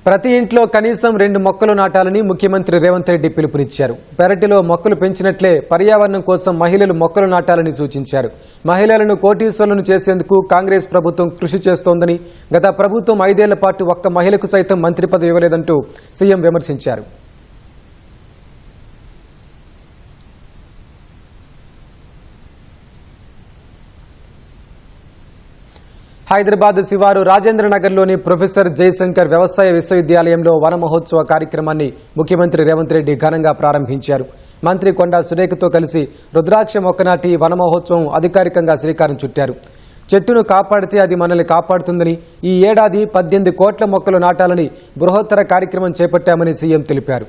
ప్రతి ఇంట్లో కనీసం 2 మొక్కలు నాటాలని ముఖ్యమంత్రి రేవంత్ రెడ్డి పిలుపునిచ్చారు. పెరటిలో మొక్కలు పెంచినట్లే పర్యావరణం కోసం మహిళలు మొక్కలు నాటాలని సూచించారు. మహిళలను కోటీశ్వరులను చేసేందుకు కాంగ్రెస్ ప్రభుత్వం కృషి చేస్తోందని, గత ప్రభుత్వం 5 ఏళ్ల పాటు ఒక్క మహిళకు సైతం మంత్రి పదవి ఇవ్వలేదంటూ సీఎం విమర్శించారు. హైదరాబాద్ శివారు రాజేంద్రనగర్లోని ప్రొఫెసర్ జయశంకర్ వ్యవసాయ విశ్వవిద్యాలయంలో వన మహోత్సవ కార్యక్రమాన్ని ముఖ్యమంత్రి రేవంత్ రెడ్డి ఘనంగా ప్రారంభించారు. మంత్రి కొండా సురేఖతో కలిసి రుద్రాక్ష మొక్క నాటి వన మహోత్సవం అధికారికంగా శ్రీకారం చుట్టారు. చెట్టును కాపాడితే అది మనల్ని కాపాడుతుందని, ఈ ఏడాది 18 కోట్ల మొక్కలు నాటాలని బృహత్తర కార్యక్రమం చేపట్టామని సీఎం తెలిపారు.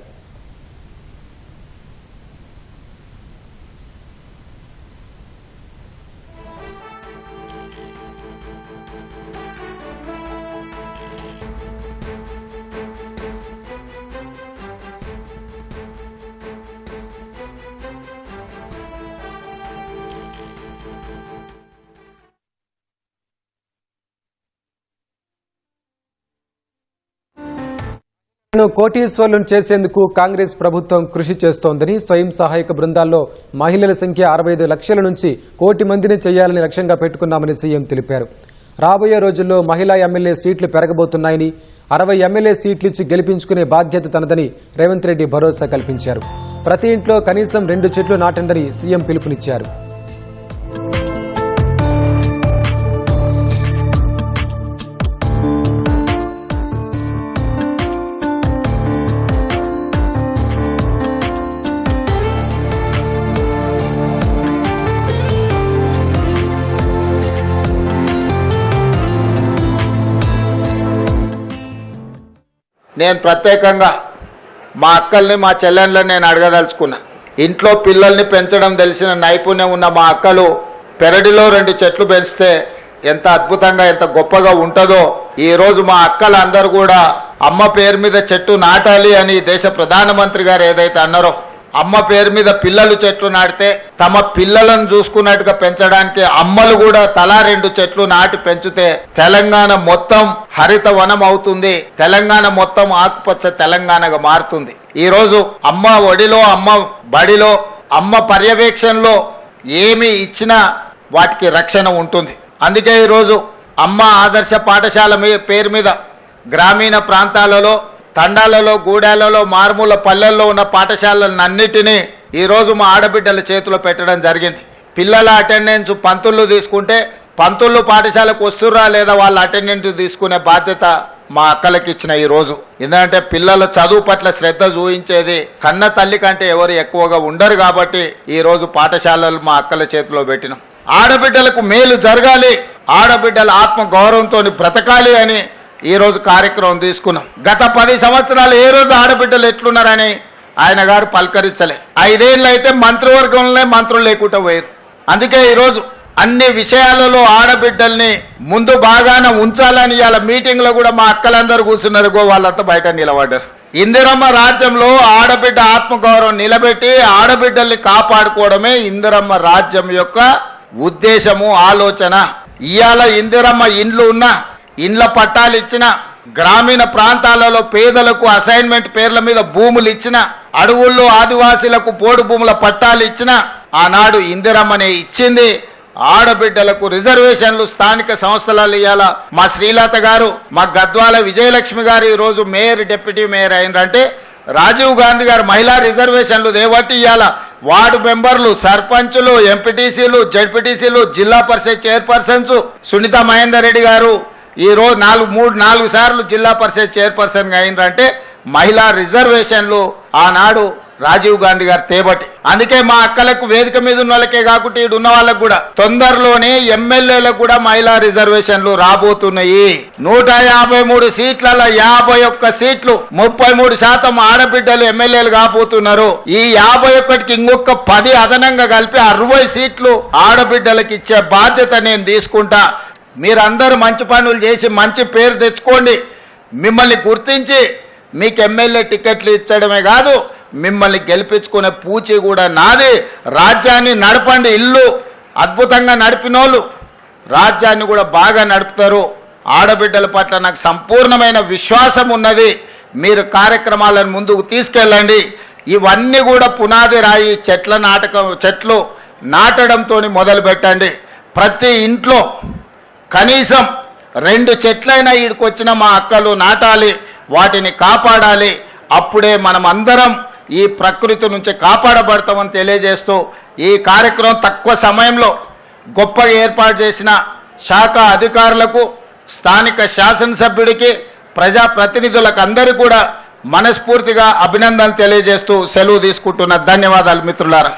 కోటీశ్వరులను చేసేందుకు కాంగ్రెస్ ప్రభుత్వం కృషి చేస్తోందని, స్వయం సహాయక బృందాల్లో మహిళల సంఖ్య 65 లక్షల నుంచి 1 కోటి మందిని చేయాలని లక్ష్యంగా పెట్టుకున్నామని సీఎం తెలిపారు. రాబోయే రోజుల్లో మహిళా ఎమ్మెల్యే సీట్లు పెరగబోతున్నాయని, 60 ఎమ్మెల్యే సీట్లు ఇచ్చి గెలిపించుకునే బాధ్యత తనదని రేవంత్ రెడ్డి భరోసా కల్పించారు. ప్రతి ఇంట్లో కనీసం 2 చెట్లు నాటండని సీఎం పిలుపునిచ్చారు. నేను ప్రత్యేకంగా మా అక్కల్ని, మా చెల్లెళ్ళని నేను అడగదలుచుకున్నా. ఇంట్లో పిల్లల్ని పెంచడం తెలిసిన నైపుణ్యం ఉన్న మా అక్కలు పెరడిలో 2 చెట్లు పెంచితే ఎంత అద్భుతంగా, ఎంత గొప్పగా ఉంటుందో ఈరోజు మా అక్కలందరూ కూడా అమ్మ పేరు మీద చెట్టు నాటాలి అని దేశ ప్రధానమంత్రి గారు ఏదైతే అన్నారో, అమ్మ పేరు మీద పిల్లలు చెట్లు నాటితే తమ పిల్లలను చూసుకున్నట్టుగా పెంచడానికి అమ్మలు కూడా తలా 2 చెట్లు నాటి పెంచితే తెలంగాణ మొత్తం హరిత వనం అవుతుంది. తెలంగాణ మొత్తం ఆకుపచ్చ తెలంగాణగా మారుతుంది. ఈ రోజు అమ్మ ఒడిలో, అమ్మ బడిలో, అమ్మ పర్యవేక్షణలో ఏమి ఇచ్చినా వాటికి రక్షణ ఉంటుంది. అందుకే ఈరోజు అమ్మ ఆదర్శ పాఠశాల పేరు మీద గ్రామీణ ప్రాంతాలలో, తండాలలో, గూడాలలో, మారుమూల పల్లెల్లో ఉన్న పాఠశాలలన్నిటినీ ఈరోజు మా ఆడబిడ్డల చేతిలో పెట్టడం జరిగింది. పిల్లల అటెండెన్స్ పంతులు తీసుకుంటే పంతులు పాఠశాలకు వస్తుర్రా లేదా వాళ్ళ అటెండెన్స్ తీసుకునే బాధ్యత మా అక్కలకి ఇచ్చిన ఈ రోజు. ఎందుకంటే పిల్లల చదువు పట్ల శ్రద్ధ చూపించేది కన్న తల్లి కంటే ఎవరు ఎక్కువగా ఉండరు కాబట్టి ఈ రోజు పాఠశాలలు మా అక్కల చేతిలో పెట్టినాం. ఆడబిడ్డలకు మేలు జరగాలి, ఆడబిడ్డల ఆత్మ గౌరవంతో బ్రతకాలి అని ఈ రోజు కార్యక్రమం తీసుకున్నాం. గత 10 సంవత్సరాలు ఏ రోజు ఆడబిడ్డలు ఎట్లున్నారని ఆయన గారు పలకరించలే. 5 ఏళ్ళు అయితే మంత్రివర్గంలో మంత్రులు లేకుండా పోయారు. అందుకే ఈరోజు అన్ని విషయాలలో ఆడబిడ్డల్ని ముందు బాగాన ఉంచాలని ఇవాళ మీటింగ్లో కూడా మా అక్కలందరూ కూర్చున్నారు, వాళ్ళంతా బయట నిలబడ్డారు. ఇందిరమ్మ రాజ్యంలో ఆడబిడ్డ ఆత్మగౌరవం నిలబెట్టి ఆడబిడ్డల్ని కాపాడుకోవడమే ఇందిరమ్మ రాజ్యం యొక్క ఉద్దేశము, ఆలోచన. ఇవాళ ఇందిరమ్మ ఇండ్లు ఉన్నా, ఇండ్ల పట్టాలు ఇచ్చిన, గ్రామీణ ప్రాంతాలలో పేదలకు అసైన్మెంట్ పేర్ల మీద భూములు ఇచ్చిన, అడవుల్లో ఆదివాసీలకు పోడు భూముల పట్టాలు ఇచ్చిన, ఆనాడు ఇందిరమ్మనే ఇచ్చింది. ఆడబిడ్డలకు రిజర్వేషన్లు స్థానిక సంస్థలలో ఇవాళ మా శ్రీలత గారు, మా గద్వాల విజయలక్ష్మి గారు ఈరోజు మేయర్, డిప్యూటీ మేయర్ అయినరంటే రాజీవ్ గాంధీ గారు మహిళా రిజర్వేషన్లు దేవట్టి ఇవాళ వార్డు మెంబర్లు, సర్పంచులు, ఎంపీటీసీలు, జడ్పీటీసీలు, జిల్లా పరిషత్ చైర్పర్సన్స్ సునీత మహేందర్ రెడ్డి గారు ఈ రోజు 4 సార్లు జిల్లా పరిషత్ చైర్పర్సన్ గా అయినరంటే మహిళా రిజర్వేషన్లు ఆనాడు రాజీవ్ గాంధీ గారు తేబట్టి. అందుకే మా అక్కలకు వేదిక మీద ఉన్న వాళ్ళకే కాకుండా ఇటు ఉన్న వాళ్ళకు కూడా తొందరలోనే ఎమ్మెల్యేలకు కూడా మహిళా రిజర్వేషన్లు రాబోతున్నాయి. 153 సీట్లలో 51 సీట్లు, 33% ఆడబిడ్డలు ఎమ్మెల్యేలు కాబోతున్నారు. ఈ 51కి ఇంకొక 10 అదనంగా కలిపి 60 సీట్లు ఆడబిడ్డలకు ఇచ్చే బాధ్యత నేను తీసుకుంటా. మీరందరూ మంచి పనులు చేసి మంచి పేరు తెచ్చుకోండి. మిమ్మల్ని గుర్తించి మీకు ఎమ్మెల్యే టికెట్లు ఇచ్చడమే కాదు, మిమ్మల్ని గెలిపించుకునే పూచి కూడా నాది. రాజ్యాన్ని నడపండి. ఇల్లు అద్భుతంగా నడిపినోళ్ళు రాజ్యాన్ని కూడా బాగా నడుపుతారు. ఆడబిడ్డల పట్ల నాకు సంపూర్ణమైన విశ్వాసం ఉన్నది. మీరు కార్యక్రమాలను ముందుకు తీసుకెళ్ళండి. ఇవన్నీ కూడా పునాది రాయి చెట్లు నాటడంతో మొదలు పెట్టండి. ప్రతి ఇంట్లో కనీసం 2 చెట్లైనా ఈడికొచ్చిన మా అక్కలు నాటాలి, వాటిని కాపాడాలి. అప్పుడే మనం అందరం ఈ ప్రకృతి నుంచి కాపాడబడతామని తెలియజేస్తూ ఈ కార్యక్రమం తక్కువ సమయంలో గొప్పగా ఏర్పాటు చేసిన శాఖ అధికారులకు, స్థానిక శాసనసభ్యుడికి, ప్రజాప్రతినిధులకు అందరికీ కూడా మనస్ఫూర్తిగా అభినందనలు తెలియజేస్తూ సెలవు తీసుకుంటున్న. ధన్యవాదాలు మిత్రులారా.